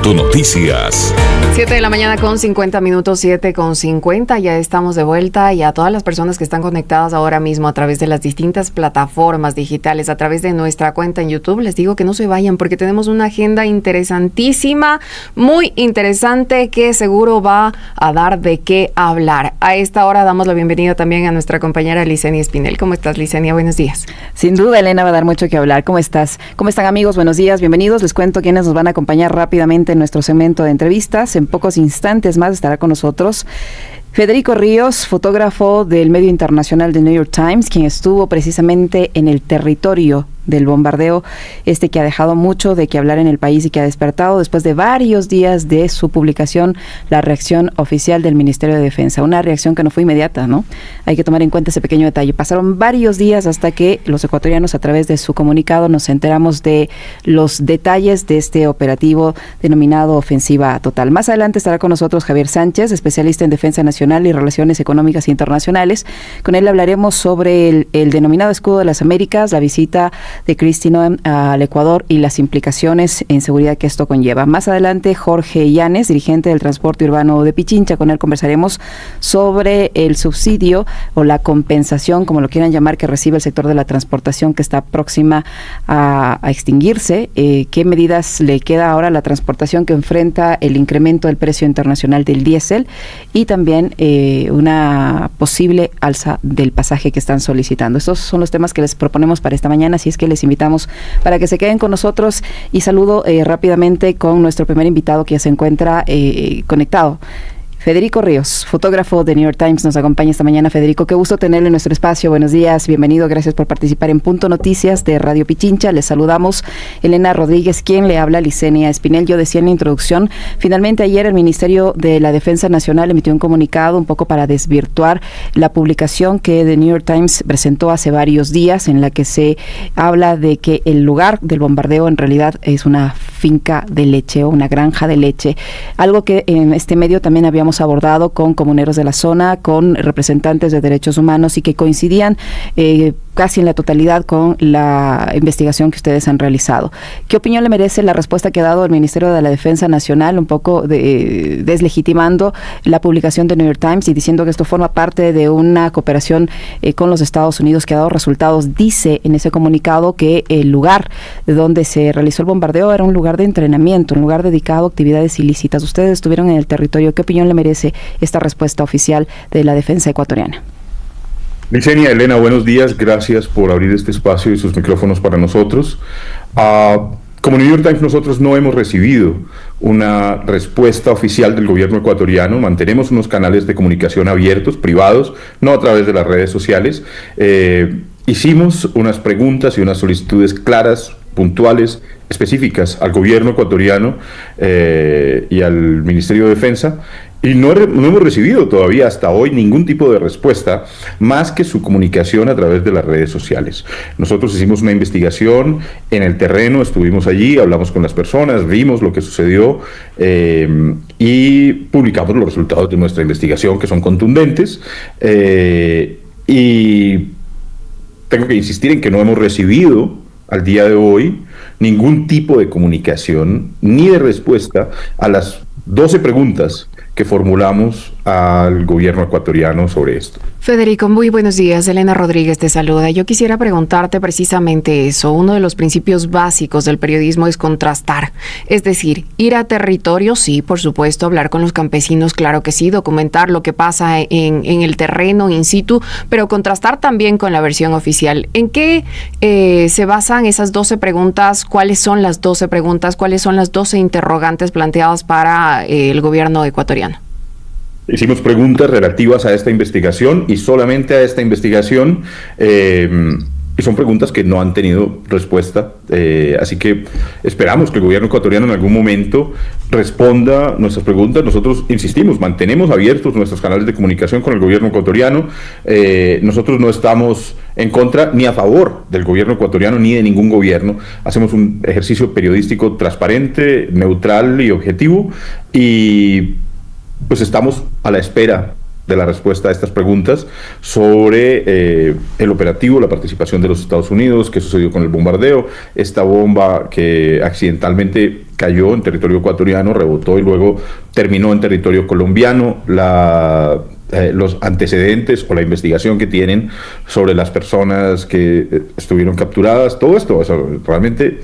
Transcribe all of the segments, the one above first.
Punto Noticias. 7 de la mañana con 50 minutos, 7:50. Ya estamos de vuelta, y a todas las personas que están conectadas ahora mismo a través de las distintas plataformas digitales, a través de nuestra cuenta en YouTube, les digo que no se vayan porque tenemos una agenda interesantísima, muy interesante, que seguro va a dar de qué hablar. A esta hora damos la bienvenida también a nuestra compañera Licenia Espinel. ¿Cómo estás, Licenia? Buenos días. Sin duda, Elena, va a dar mucho que hablar. ¿Cómo estás? ¿Cómo están, amigos? Buenos días, bienvenidos. Les cuento quiénes nos van a acompañar rápidamente en nuestro segmento de entrevistas. En pocos instantes más estará con nosotros Federico Ríos, fotógrafo del medio internacional The New York Times, quien estuvo precisamente en el territorio del bombardeo que ha dejado mucho de qué hablar en el país y que ha despertado después de varios días de su publicación la reacción oficial del Ministerio de Defensa. Una reacción que no fue inmediata, ¿no? Hay que tomar en cuenta ese pequeño detalle. Pasaron varios días hasta que los ecuatorianos, a través de su comunicado, nos enteramos de los detalles de este operativo denominado Ofensiva Total. Más adelante estará con nosotros Javier Sánchez, especialista en Defensa Nacional y Relaciones Económicas Internacionales. Con él hablaremos sobre el denominado Escudo de las Américas, la visita de Kristi Noem al Ecuador y las implicaciones en seguridad que esto conlleva. Más adelante, Jorge Llanes, dirigente del transporte urbano de Pichincha, con él conversaremos sobre el subsidio o la compensación, como lo quieran llamar, que recibe el sector de la transportación, que está próxima a extinguirse. ¿Qué medidas le queda ahora a la transportación que enfrenta el incremento del precio internacional del diésel y también una posible alza del pasaje que están solicitando? Estos son los temas que les proponemos para esta mañana, así es que les invitamos para que se queden con nosotros, y saludo rápidamente con nuestro primer invitado que ya se encuentra conectado. Federico Ríos, fotógrafo de New York Times, nos acompaña esta mañana. Federico, qué gusto tenerlo en nuestro espacio. Buenos días, bienvenido, gracias por participar en Punto Noticias de Radio Pichincha. Les saludamos Elena Rodríguez, quien le habla, Licenia Espinel. Yo decía en la introducción, finalmente ayer el Ministerio de la Defensa Nacional emitió un comunicado un poco para desvirtuar la publicación que The New York Times presentó hace varios días, en la que se habla de que el lugar del bombardeo en realidad es una finca de leche o una granja de leche, algo que en este medio también habíamos abordado con comuneros de la zona, con representantes de derechos humanos, y que coincidían casi en la totalidad con la investigación que ustedes han realizado. ¿Qué opinión le merece la respuesta que ha dado el Ministerio de la Defensa Nacional, un poco deslegitimando la publicación de New York Times y diciendo que esto forma parte de una cooperación con los Estados Unidos que ha dado resultados? Dice en ese comunicado que el lugar de donde se realizó el bombardeo era un lugar de entrenamiento, un lugar dedicado a actividades ilícitas. Ustedes estuvieron en el territorio. ¿Qué opinión le merece esta respuesta oficial de la defensa ecuatoriana? Licenia, Elena, buenos días. Gracias por abrir este espacio y sus micrófonos para nosotros. Como New York Times, nosotros no hemos recibido una respuesta oficial del gobierno ecuatoriano. Mantenemos unos canales de comunicación abiertos, privados, no a través de las redes sociales. Hicimos unas preguntas y unas solicitudes claras, puntuales, específicas al gobierno ecuatoriano y al Ministerio de Defensa, y no hemos recibido todavía hasta hoy ningún tipo de respuesta más que su comunicación a través de las redes sociales. Nosotros hicimos una investigación en el terreno, estuvimos allí, hablamos con las personas, vimos lo que sucedió y publicamos los resultados de nuestra investigación, que son contundentes, y tengo que insistir en que no hemos recibido al día de hoy ningún tipo de comunicación ni de respuesta a las 12 preguntas que formulamos al gobierno ecuatoriano sobre esto. Federico, muy buenos días. Elena Rodríguez te saluda. Yo quisiera preguntarte precisamente eso. Uno de los principios básicos del periodismo es contrastar. Es decir, ir a territorio, sí, por supuesto, hablar con los campesinos, claro que sí, documentar lo que pasa en el terreno, in situ, pero contrastar también con la versión oficial. ¿En qué se basan esas 12 preguntas? ¿Cuáles son las 12 preguntas? ¿Cuáles son las 12 interrogantes planteadas para el gobierno ecuatoriano? Hicimos preguntas relativas a esta investigación y solamente a esta investigación, y son preguntas que no han tenido respuesta, así que esperamos que el gobierno ecuatoriano en algún momento responda nuestras preguntas. Nosotros insistimos, mantenemos abiertos nuestros canales de comunicación con el gobierno ecuatoriano. Nosotros no estamos en contra ni a favor del gobierno ecuatoriano ni de ningún gobierno. Hacemos un ejercicio periodístico transparente, neutral y objetivo, y pues estamos a la espera de la respuesta a estas preguntas sobre el operativo, la participación de los Estados Unidos, qué sucedió con el bombardeo, esta bomba que accidentalmente cayó en territorio ecuatoriano, rebotó y luego terminó en territorio colombiano. Los antecedentes o la investigación que tienen sobre las personas que estuvieron capturadas, todo esto, o sea, realmente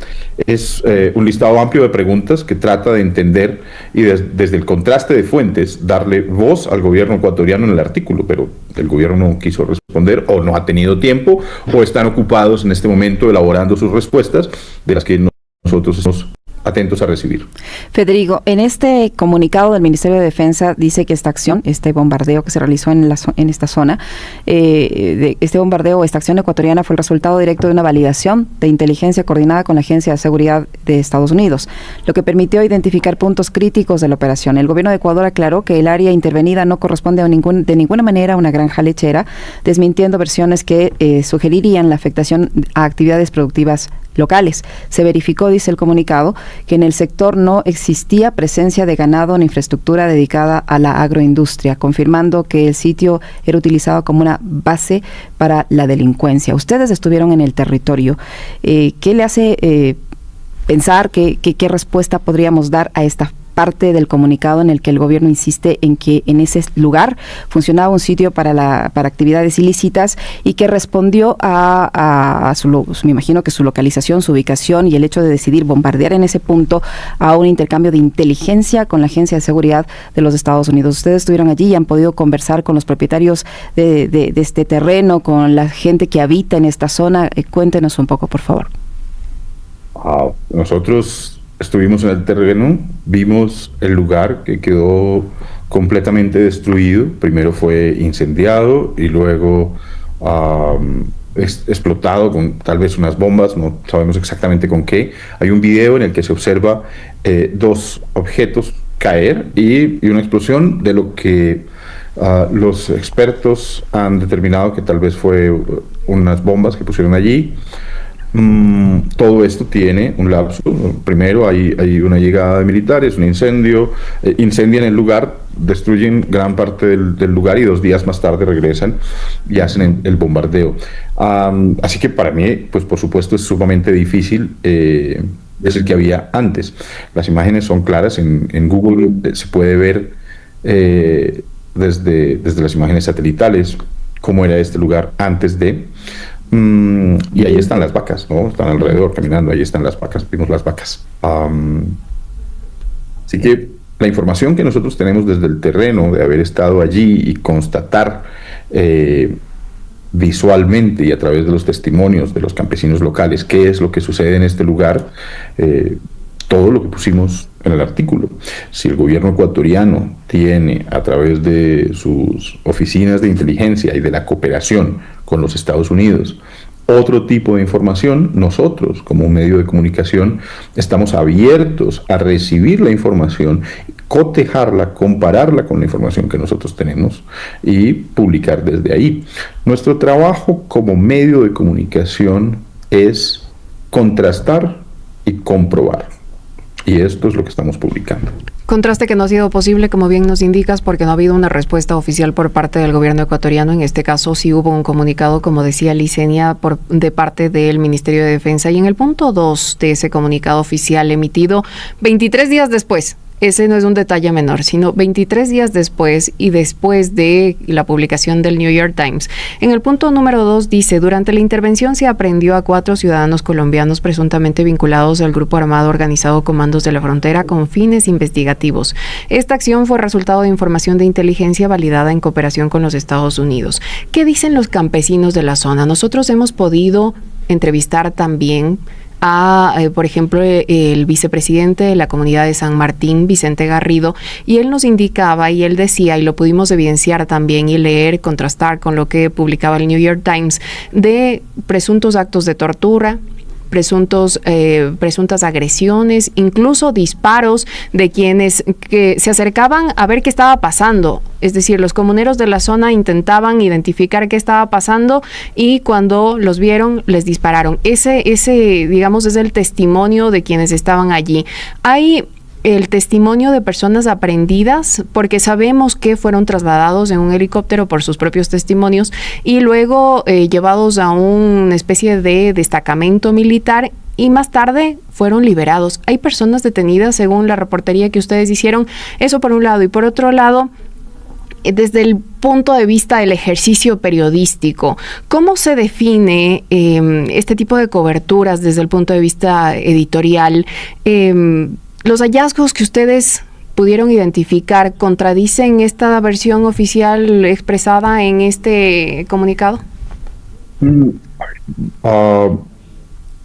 es un listado amplio de preguntas que trata de entender y desde el contraste de fuentes darle voz al gobierno ecuatoriano en el artículo, pero el gobierno no quiso responder o no ha tenido tiempo o están ocupados en este momento elaborando sus respuestas, de las que nosotros estamos atentos a recibir. Federico, en este comunicado del Ministerio de Defensa dice que esta acción, este bombardeo que se realizó en esta zona, este bombardeo, esta acción ecuatoriana fue el resultado directo de una validación de inteligencia coordinada con la Agencia de Seguridad de Estados Unidos, lo que permitió identificar puntos críticos de la operación. El gobierno de Ecuador aclaró que el área intervenida no corresponde de ninguna manera a una granja lechera, desmintiendo versiones que sugerirían la afectación a actividades productivas locales. Se verificó, dice el comunicado, que en el sector no existía presencia de ganado ni infraestructura dedicada a la agroindustria, confirmando que el sitio era utilizado como una base para la delincuencia. Ustedes estuvieron en el territorio. ¿Qué le hace pensar qué respuesta podríamos dar a esta parte del comunicado en el que el gobierno insiste en que en ese lugar funcionaba un sitio para actividades ilícitas y que respondió me imagino que su localización, su ubicación y el hecho de decidir bombardear en ese punto a un intercambio de inteligencia con la Agencia de Seguridad de los Estados Unidos? Ustedes estuvieron allí y han podido conversar con los propietarios de este terreno, con la gente que habita en esta zona. Cuéntenos un poco, por favor. Nosotros estuvimos en el terreno, vimos el lugar que quedó completamente destruido. Primero fue incendiado y luego explotado con tal vez unas bombas, no sabemos exactamente con qué. Hay un video en el que se observa dos objetos caer y una explosión de lo que los expertos han determinado que tal vez fue unas bombas que pusieron allí. Todo esto tiene un lapso. Primero hay una llegada de militares, un incendio, incendian el lugar, destruyen gran parte del lugar y 2 días más tarde regresan y hacen el bombardeo. Así que para mí, pues por supuesto es sumamente difícil decir que había antes. Las imágenes son claras, en Google se puede ver desde las imágenes satelitales cómo era este lugar antes de... y ahí están las vacas, ¿no? Están alrededor caminando, ahí están las vacas, vimos las vacas. Así que la información que nosotros tenemos desde el terreno, de haber estado allí y constatar visualmente y a través de los testimonios de los campesinos locales qué es lo que sucede en este lugar, todo lo que pusimos en el artículo. Si el gobierno ecuatoriano tiene, a través de sus oficinas de inteligencia y de la cooperación con los Estados Unidos, otro tipo de información, nosotros, como un medio de comunicación, estamos abiertos a recibir la información, cotejarla, compararla con la información que nosotros tenemos y publicar desde ahí. Nuestro trabajo como medio de comunicación es contrastar y comprobar. Y esto es lo que estamos publicando. Contraste que no ha sido posible, como bien nos indicas, porque no ha habido una respuesta oficial por parte del gobierno ecuatoriano. En este caso sí hubo un comunicado, como decía Licenia, de parte del Ministerio de Defensa. Y en el punto 2 de ese comunicado oficial emitido 23 días después, ese no es un detalle menor, sino 23 días después y después de la publicación del New York Times. En el punto número 2 dice: durante la intervención se aprehendió a 4 ciudadanos colombianos presuntamente vinculados al grupo armado organizado Comandos de la Frontera con fines investigativos. Esta acción fue resultado de información de inteligencia validada en cooperación con los Estados Unidos. ¿Qué dicen los campesinos de la zona? Nosotros hemos podido entrevistar también por ejemplo, el vicepresidente de la comunidad de San Martín, Vicente Garrido, y él nos indicaba y él decía, y lo pudimos evidenciar también y leer, contrastar con lo que publicaba el New York Times, de presuntos actos de tortura, presuntas agresiones, incluso disparos de quienes que se acercaban a ver qué estaba pasando. Es decir, los comuneros de la zona intentaban identificar qué estaba pasando y cuando los vieron les dispararon. Ese digamos, es el testimonio de quienes estaban allí. Hay el testimonio de personas aprehendidas, porque sabemos que fueron trasladados en un helicóptero por sus propios testimonios y luego llevados a una especie de destacamento militar y más tarde fueron liberados. Hay personas detenidas según la reportería que ustedes hicieron. Eso por un lado. Y por otro lado, desde el punto de vista del ejercicio periodístico, ¿cómo se define este tipo de coberturas desde el punto de vista editorial? ¿Los hallazgos que ustedes pudieron identificar contradicen esta versión oficial expresada en este comunicado?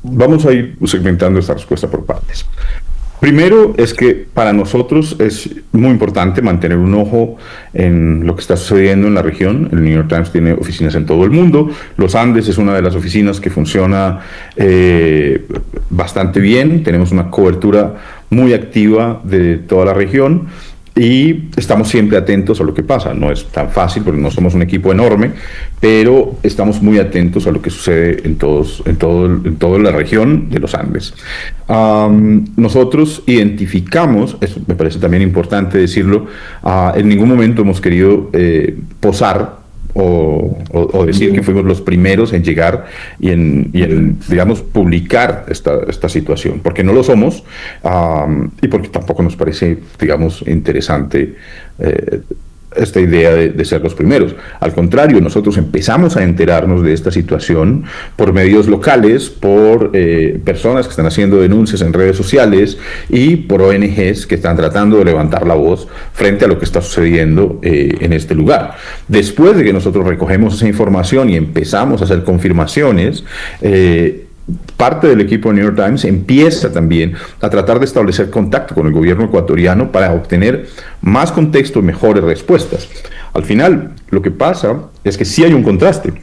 Vamos a ir segmentando esta respuesta por partes. Primero es que para nosotros es muy importante mantener un ojo en lo que está sucediendo en la región. El New York Times tiene oficinas en todo el mundo. Los Andes es una de las oficinas que funciona bastante bien. Tenemos una cobertura muy activa de toda la región y estamos siempre atentos a lo que pasa. No es tan fácil porque no somos un equipo enorme, pero estamos muy atentos a lo que sucede en toda la región de los Andes. Nosotros identificamos, eso me parece también importante decirlo, en ningún momento hemos querido posar o decir que fuimos los primeros en llegar y en digamos, publicar esta situación, porque no lo somos, y porque tampoco nos parece, digamos, interesante esta idea de ser los primeros. Al contrario, nosotros empezamos a enterarnos de esta situación por medios locales, por personas que están haciendo denuncias en redes sociales y por ONGs que están tratando de levantar la voz frente a lo que está sucediendo en este lugar. Después de que nosotros recogemos esa información y empezamos a hacer confirmaciones, parte del equipo de New York Times empieza también a tratar de establecer contacto con el gobierno ecuatoriano para obtener más contexto y mejores respuestas. Al final, lo que pasa es que sí hay un contraste.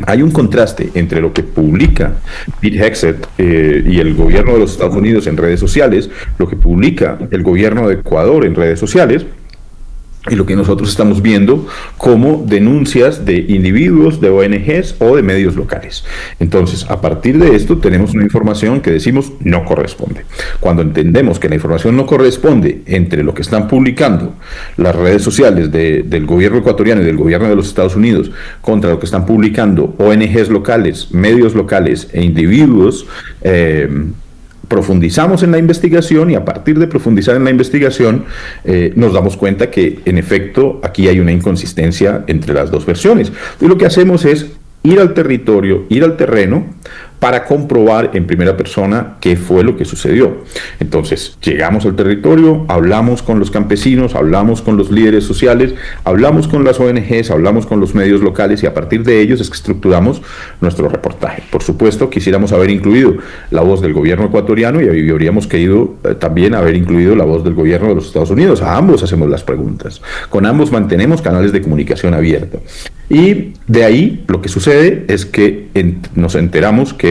Hay un contraste entre lo que publica Pete Hegseth y el gobierno de los Estados Unidos en redes sociales, lo que publica el gobierno de Ecuador en redes sociales, y lo que nosotros estamos viendo como denuncias de individuos, de ONGs o de medios locales. Entonces, a partir de esto tenemos una información que decimos no corresponde. Cuando entendemos que la información no corresponde entre lo que están publicando las redes sociales del gobierno ecuatoriano y del gobierno de los Estados Unidos contra lo que están publicando ONGs locales, medios locales e individuos, profundizamos en la investigación y a partir de profundizar en la investigación nos damos cuenta que en efecto aquí hay una inconsistencia entre las dos versiones. Y lo que hacemos es ir al territorio, ir al terreno para comprobar en primera persona qué fue lo que sucedió. Entonces, llegamos al territorio, hablamos con los campesinos, hablamos con los líderes sociales, hablamos con las ONGs, hablamos con los medios locales y a partir de ellos es que estructuramos nuestro reportaje. Por supuesto, quisiéramos haber incluido la voz del gobierno ecuatoriano y habríamos querido también haber incluido la voz del gobierno de los Estados Unidos. A ambos hacemos las preguntas. Con ambos mantenemos canales de comunicación abiertos. Y de ahí lo que sucede es que nos enteramos que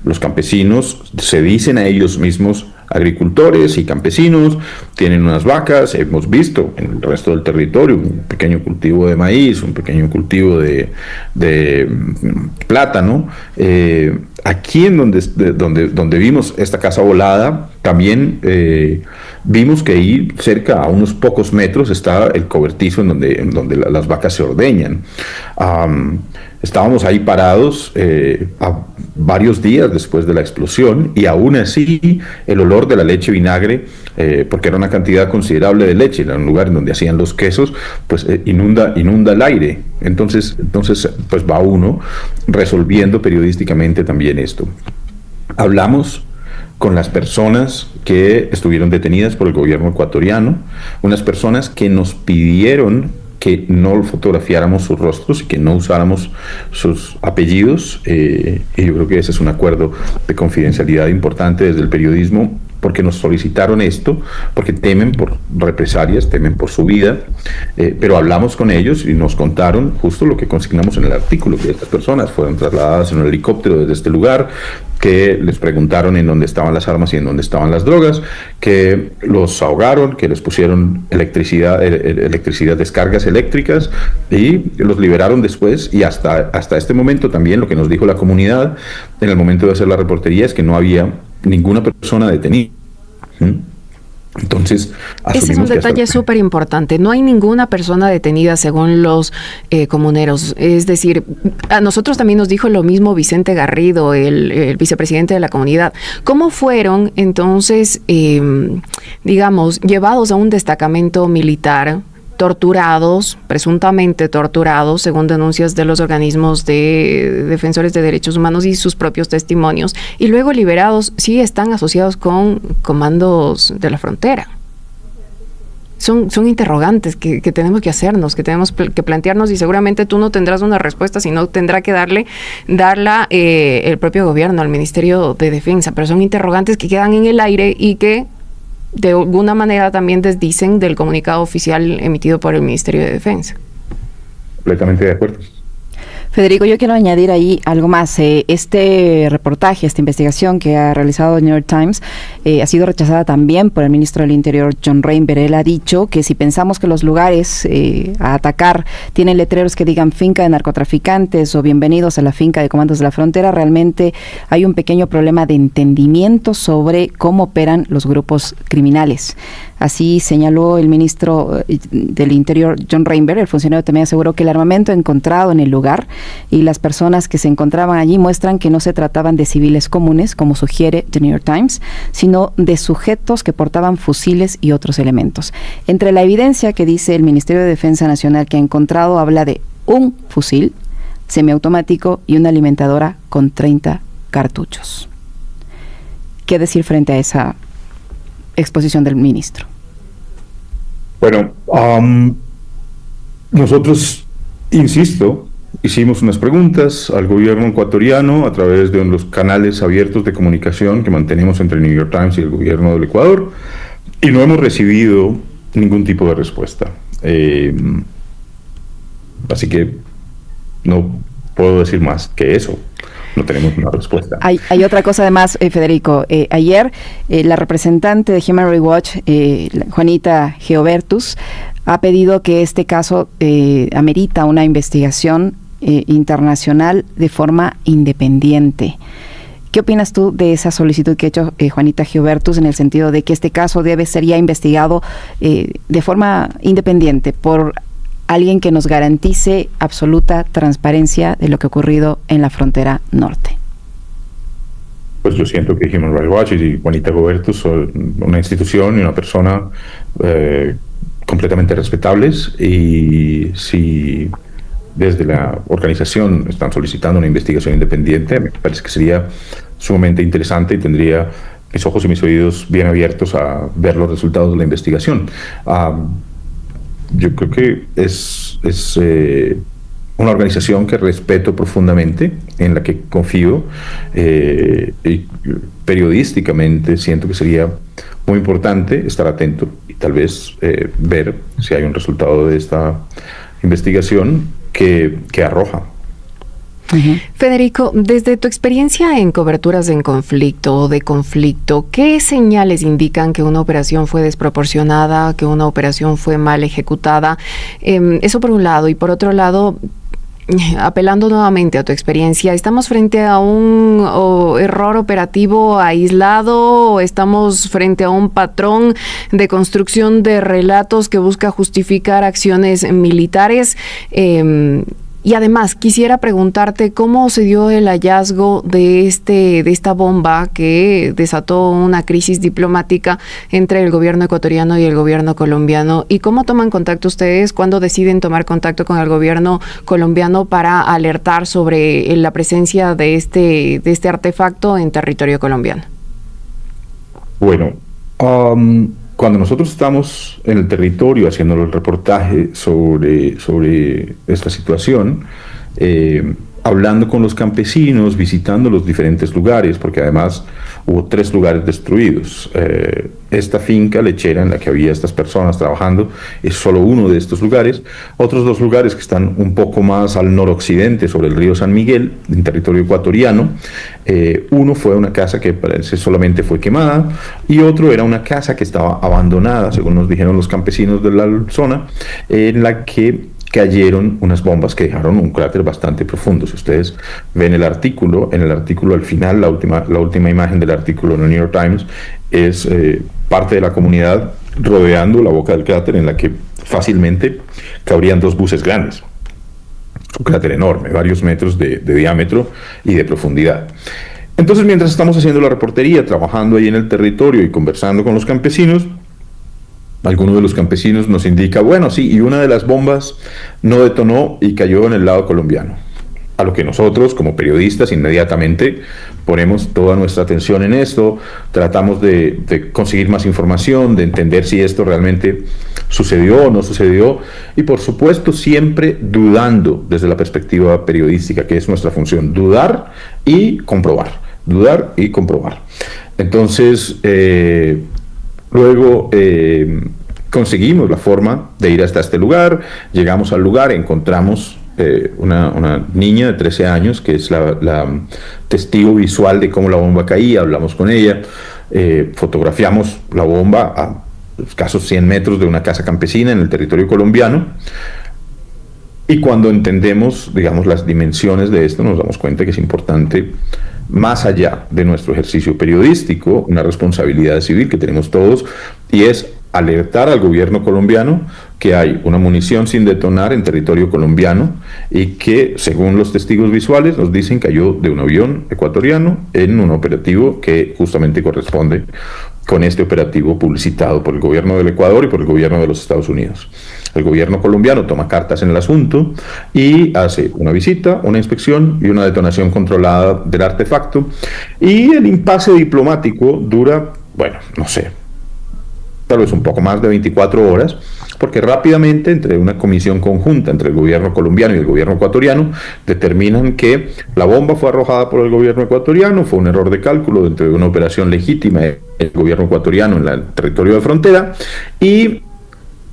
los campesinos se dicen a ellos mismos agricultores y campesinos, tienen unas vacas, hemos visto en el resto del territorio un pequeño cultivo de maíz, un pequeño cultivo de plátano. Aquí en donde vimos esta casa volada, también vimos que ahí cerca a unos pocos metros está el cobertizo en donde las vacas se ordeñan. Estábamos ahí parados a varios días después de la explosión y aún así el olor de la leche vinagre, porque era una cantidad considerable de leche, era un lugar en donde hacían los quesos, pues inunda el aire. Entonces pues va uno resolviendo periodísticamente también esto. Hablamos con las personas que estuvieron detenidas por el gobierno ecuatoriano, unas personas que nos pidieron que no fotografiáramos sus rostros y que no usáramos sus apellidos, y yo creo que ese es un acuerdo de confidencialidad importante desde el periodismo, porque nos solicitaron esto, porque temen por represalias, temen por su vida, pero hablamos con ellos y nos contaron justo lo que consignamos en el artículo, que estas personas fueron trasladadas en un helicóptero desde este lugar, que les preguntaron en dónde estaban las armas y en dónde estaban las drogas, que los ahogaron, que les pusieron electricidad, descargas eléctricas y los liberaron después. Y hasta este momento también lo que nos dijo la comunidad en el momento de hacer la reportería es que no había ninguna persona detenida. Entonces, ese es un detalle súper importante. No hay ninguna persona detenida según los comuneros. Es decir, a nosotros también nos dijo lo mismo Vicente Garrido, el vicepresidente de la comunidad. ¿Cómo fueron entonces, digamos, llevados a un destacamento militar, torturados, presuntamente torturados, según denuncias de los organismos de defensores de derechos humanos y sus propios testimonios, y luego liberados, sí están asociados con comandos de la frontera? Son interrogantes que tenemos que hacernos, que tenemos que plantearnos, y seguramente tú no tendrás una respuesta, sino tendrá que darla el propio gobierno, el Ministerio de Defensa, pero son interrogantes que quedan en el aire y que de alguna manera también desdicen del comunicado oficial emitido por el Ministerio de Defensa. Completamente de acuerdo. Federico, yo quiero añadir ahí algo más. Este reportaje, esta investigación que ha realizado el New York Times ha sido rechazada también por el ministro del Interior, John Rainbow. Él ha dicho que si pensamos que los lugares a atacar tienen letreros que digan finca de narcotraficantes o bienvenidos a la finca de comandos de la frontera, realmente hay un pequeño problema de entendimiento sobre cómo operan los grupos criminales. Así señaló el ministro del Interior, John Rainbow. El funcionario también aseguró que el armamento encontrado en el lugar y las personas que se encontraban allí muestran que no se trataban de civiles comunes, como sugiere The New York Times, sino de sujetos que portaban fusiles y otros elementos. Entre la evidencia que dice el Ministerio de Defensa Nacional que ha encontrado, habla de un fusil semiautomático y una alimentadora con 30 cartuchos. ¿Qué decir frente a esa exposición del ministro? Bueno, nosotros, insisto, hicimos unas preguntas al gobierno ecuatoriano a través de los canales abiertos de comunicación que mantenemos entre el New York Times y el gobierno del Ecuador, y no hemos recibido ningún tipo de respuesta. Así que no puedo decir más que eso. No tenemos una respuesta. Hay otra cosa además, Federico. Ayer la representante de Human Rights Watch, Juanita Geobertus, ha pedido que este caso amerita una investigación internacional de forma independiente. ¿Qué opinas tú de esa solicitud que ha hecho Juanita Geobertus, en el sentido de que este caso debe ser ya investigado de forma independiente por alguien que nos garantice absoluta transparencia de lo que ha ocurrido en la frontera norte? Pues yo siento que Human Rights Watch y Juanita Geobertus son una institución y una persona completamente respetables, y si desde la organización están solicitando una investigación independiente, me parece que sería sumamente interesante y tendría mis ojos y mis oídos bien abiertos a ver los resultados de la investigación. Yo creo que es una organización que respeto profundamente, en la que confío, y periodísticamente siento que sería muy importante estar atento y tal vez ver si hay un resultado de esta investigación que arroja. Uh-huh. Federico, desde tu experiencia en coberturas en conflicto o de conflicto, ¿qué señales indican que una operación fue desproporcionada, que una operación fue mal ejecutada? Eso por un lado. Y por otro lado, apelando nuevamente a tu experiencia, ¿estamos frente a un error operativo aislado o estamos frente a un patrón de construcción de relatos que busca justificar acciones militares? Y además, quisiera preguntarte cómo se dio el hallazgo de esta bomba que desató una crisis diplomática entre el gobierno ecuatoriano y el gobierno colombiano, y cómo toman contacto ustedes cuando deciden tomar contacto con el gobierno colombiano para alertar sobre la presencia de este artefacto en territorio colombiano. Bueno, cuando nosotros estamos en el territorio haciendo el reportaje sobre esta situación, hablando con los campesinos, visitando los diferentes lugares, porque además hubo 3 lugares destruidos. Esta finca lechera en la que había estas personas trabajando es solo uno de estos lugares. Otros 2 lugares que están un poco más al noroccidente, sobre el río San Miguel, en territorio ecuatoriano. Uno fue una casa que parece solamente fue quemada, y otro era una casa que estaba abandonada, según nos dijeron los campesinos de la zona, en la que cayeron unas bombas que dejaron un cráter bastante profundo. Si ustedes ven el artículo, en el artículo al final, la última imagen del artículo en el New York Times es parte de la comunidad rodeando la boca del cráter, en la que fácilmente cabrían 2 buses grandes. Un cráter enorme, varios metros de diámetro y de profundidad. Entonces, mientras estamos haciendo la reportería, trabajando ahí en el territorio y conversando con los campesinos, alguno de los campesinos nos indica, bueno, sí, y una de las bombas no detonó y cayó en el lado colombiano. A lo que nosotros, como periodistas, inmediatamente ponemos toda nuestra atención en esto, tratamos de conseguir más información, de entender si esto realmente sucedió o no sucedió, y por supuesto siempre dudando desde la perspectiva periodística, que es nuestra función, dudar y comprobar. Entonces, luego conseguimos la forma de ir hasta este lugar, llegamos al lugar, encontramos una niña de 13 años, que es la testigo visual de cómo la bomba caía, hablamos con ella, fotografiamos la bomba a escasos 100 metros de una casa campesina en el territorio colombiano, y cuando entendemos, digamos, las dimensiones de esto, nos damos cuenta que es importante, más allá de nuestro ejercicio periodístico, una responsabilidad civil que tenemos todos, y es alertar al gobierno colombiano que hay una munición sin detonar en territorio colombiano y que, según los testigos visuales, nos dicen cayó de un avión ecuatoriano en un operativo que justamente corresponde con este operativo publicitado por el gobierno del Ecuador y por el gobierno de los Estados Unidos. El gobierno colombiano toma cartas en el asunto y hace una visita, una inspección y una detonación controlada del artefacto, y el impasse diplomático dura, bueno, no sé, tal vez un poco más de 24 horas, porque rápidamente, entre una comisión conjunta entre el gobierno colombiano y el gobierno ecuatoriano, determinan que la bomba fue arrojada por el gobierno ecuatoriano, fue un error de cálculo dentro de una operación legítima del gobierno ecuatoriano en el territorio de frontera, y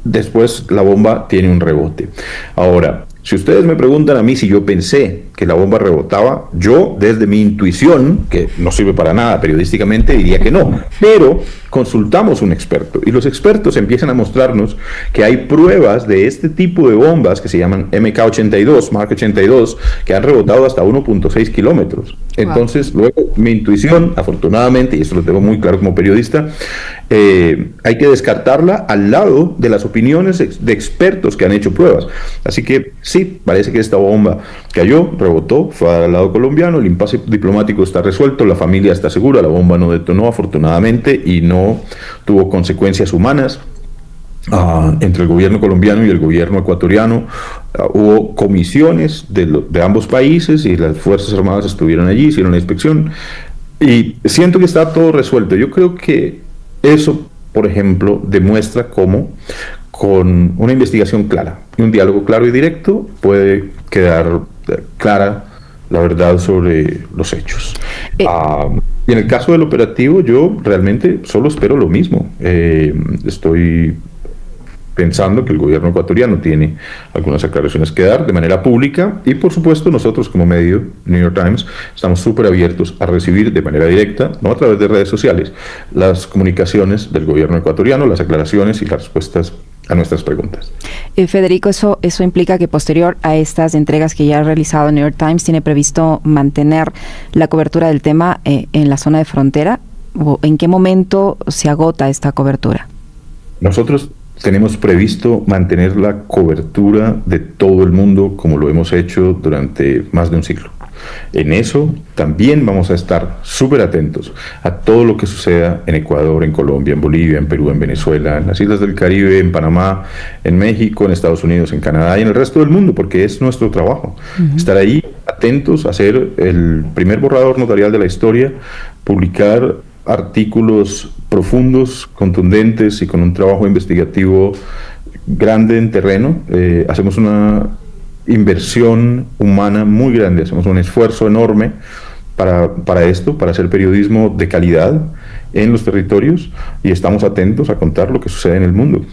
después la bomba tiene un rebote. Ahora, si ustedes me preguntan a mí si yo pensé que la bomba rebotaba, yo, desde mi intuición, que no sirve para nada periodísticamente, diría que no, pero consultamos un experto, y los expertos empiezan a mostrarnos que hay pruebas de este tipo de bombas que se llaman MK82, Mark 82, que han rebotado hasta 1.6 kilómetros. Entonces, luego, mi intuición, afortunadamente, y esto lo tengo muy claro como periodista, hay que descartarla al lado de las opiniones de expertos que han hecho pruebas. Así que sí, parece que esta bomba cayó, rebotó, fue al lado colombiano, el impasse diplomático está resuelto, la familia está segura, la bomba no detonó afortunadamente y no tuvo consecuencias humanas. Entre el gobierno colombiano y el gobierno ecuatoriano hubo comisiones de ambos países y las Fuerzas Armadas estuvieron allí, hicieron la inspección y siento que está todo resuelto. Yo creo que eso, por ejemplo, demuestra cómo con una investigación clara y un diálogo claro y directo puede quedar clara la verdad sobre los hechos. Y en el caso del operativo, yo realmente solo espero lo mismo. Estoy pensando que el gobierno ecuatoriano tiene algunas aclaraciones que dar de manera pública, y por supuesto nosotros como medio, New York Times, estamos súper abiertos a recibir de manera directa, no a través de redes sociales, las comunicaciones del gobierno ecuatoriano, las aclaraciones y las respuestas a nuestras preguntas. Federico, eso implica que posterior a estas entregas que ya ha realizado New York Times, ¿tiene previsto mantener la cobertura del tema en la zona de frontera? ¿O en qué momento se agota esta cobertura? Nosotros tenemos previsto mantener la cobertura de todo el mundo como lo hemos hecho durante más de un siglo. En eso también vamos a estar súper atentos a todo lo que suceda en Ecuador, en Colombia, en Bolivia, en Perú, en Venezuela, en las islas del Caribe, en Panamá, en México, en Estados Unidos, en Canadá y en el resto del mundo, porque es nuestro trabajo. Estar ahí atentos a hacer el primer borrador notarial de la historia, publicar artículos profundos, contundentes y con un trabajo investigativo grande en terreno. Hacemos una inversión humana muy grande, hacemos un esfuerzo enorme para esto, para hacer periodismo de calidad en los territorios, y estamos atentos a contar lo que sucede en el mundo.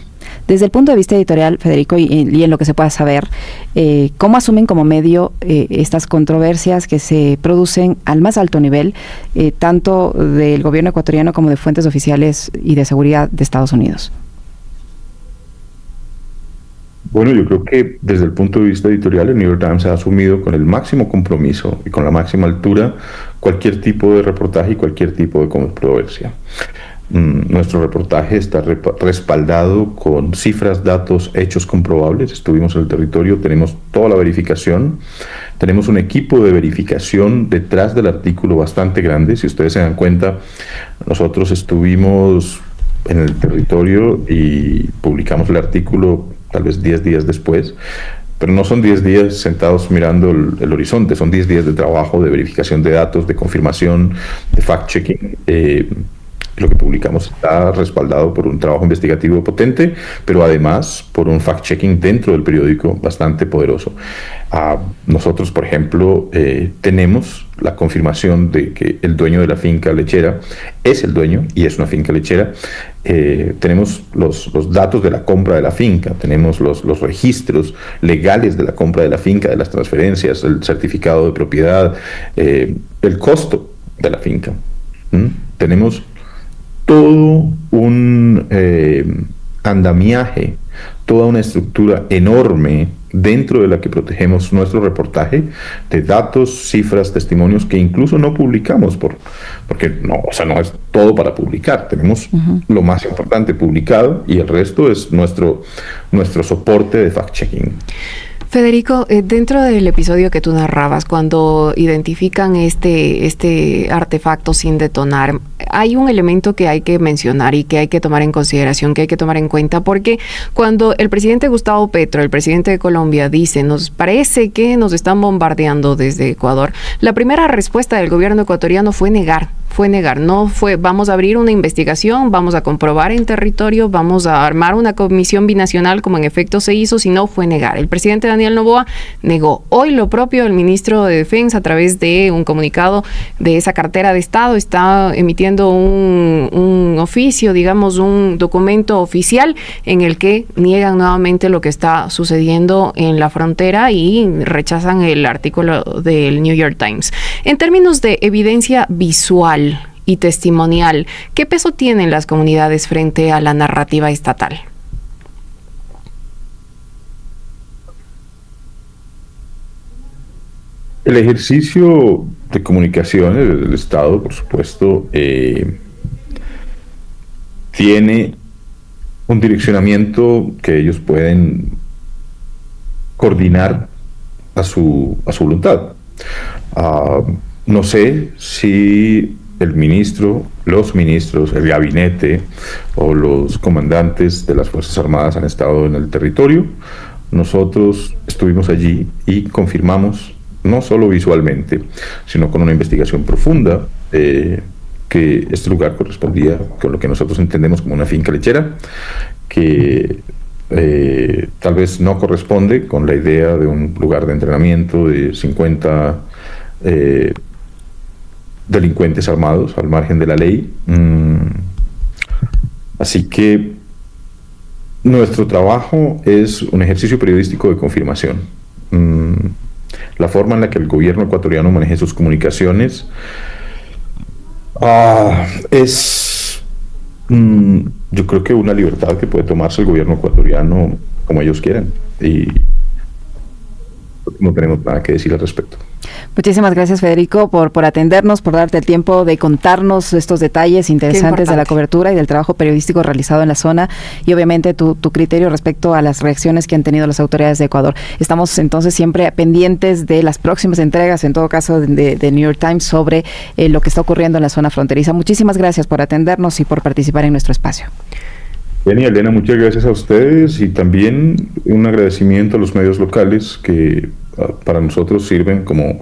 Desde el punto de vista editorial, Federico, y en lo que se pueda saber, ¿cómo asumen como medio estas controversias que se producen al más alto nivel, tanto del gobierno ecuatoriano como de fuentes oficiales y de seguridad de Estados Unidos? Bueno, yo creo que desde el punto de vista editorial, el New York Times ha asumido con el máximo compromiso y con la máxima altura cualquier tipo de reportaje y cualquier tipo de controversia. Nuestro reportaje está respaldado con cifras, datos, hechos comprobables. Estuvimos en el territorio, tenemos toda la verificación, tenemos un equipo de verificación detrás del artículo bastante grande. Si ustedes se dan cuenta, nosotros estuvimos en el territorio y publicamos el artículo tal vez 10 días después, pero no son 10 días sentados mirando el horizonte, son 10 días de trabajo, de verificación de datos, de confirmación, de fact-checking. Lo que publicamos está respaldado por un trabajo investigativo potente, pero además por un fact-checking dentro del periódico bastante poderoso. Nosotros, por ejemplo, tenemos la confirmación de que el dueño de la finca lechera es el dueño y es una finca lechera. Tenemos los datos de la compra de la finca, tenemos los registros legales de la compra de la finca, de las transferencias, el certificado de propiedad, el costo de la finca. Tenemos todo un andamiaje, toda una estructura enorme dentro de la que protegemos nuestro reportaje de datos, cifras, testimonios que incluso no publicamos porque no es todo para publicar. Tenemos lo más importante publicado y el resto es nuestro soporte de fact-checking. Federico, dentro del episodio que tú narrabas, cuando identifican este artefacto sin detonar, hay un elemento que hay que mencionar y que hay que tomar en consideración, que hay que tomar en cuenta, porque cuando el presidente Gustavo Petro, el presidente de Colombia, dice, nos parece que nos están bombardeando desde Ecuador, la primera respuesta del gobierno ecuatoriano fue negar, no fue vamos a abrir una investigación, vamos a comprobar en territorio, vamos a armar una comisión binacional como en efecto se hizo, sino fue negar. El presidente Daniel Noboa negó. Hoy lo propio el ministro de Defensa, a través de un comunicado de esa cartera de Estado, está emitiendo un oficio, digamos un documento oficial en el que niegan nuevamente lo que está sucediendo en la frontera y rechazan el artículo del New York Times. En términos de evidencia visual y testimonial, ¿qué peso tienen las comunidades frente a la narrativa estatal? El ejercicio de comunicaciones del Estado, por supuesto, tiene un direccionamiento que ellos pueden coordinar a su voluntad. No sé si el ministro, los ministros, el gabinete o los comandantes de las Fuerzas Armadas han estado en el territorio. Nosotros estuvimos allí y confirmamos, no solo visualmente, sino con una investigación profunda, que este lugar correspondía con lo que nosotros entendemos como una finca lechera, que tal vez no corresponde con la idea de un lugar de entrenamiento de 50 delincuentes armados al margen de la ley. Así que nuestro trabajo es un ejercicio periodístico de confirmación. La forma en la que el gobierno ecuatoriano maneja sus comunicaciones es, yo creo que una libertad que puede tomarse el gobierno ecuatoriano como ellos quieran, y no tenemos nada que decir al respecto. Muchísimas gracias, Federico, por atendernos, por darte el tiempo de contarnos estos detalles interesantes de la cobertura y del trabajo periodístico realizado en la zona, y obviamente tu criterio respecto a las reacciones que han tenido las autoridades de Ecuador. Estamos entonces siempre pendientes de las próximas entregas, en todo caso de New York Times, sobre lo que está ocurriendo en la zona fronteriza. Muchísimas gracias por atendernos y por participar en nuestro espacio. Bien, y Elena, muchas gracias a ustedes, y también un agradecimiento a los medios locales que para nosotros sirven como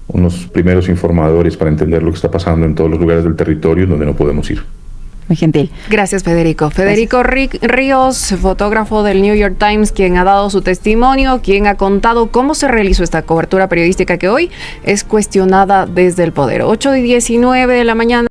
unos primeros informadores para entender lo que está pasando en todos los lugares del territorio donde no podemos ir. Muy gentil. Gracias, Federico. Federico Ríos, fotógrafo del New York Times, quien ha dado su testimonio, quien ha contado cómo se realizó esta cobertura periodística que hoy es cuestionada desde el poder. 8:19 de la mañana.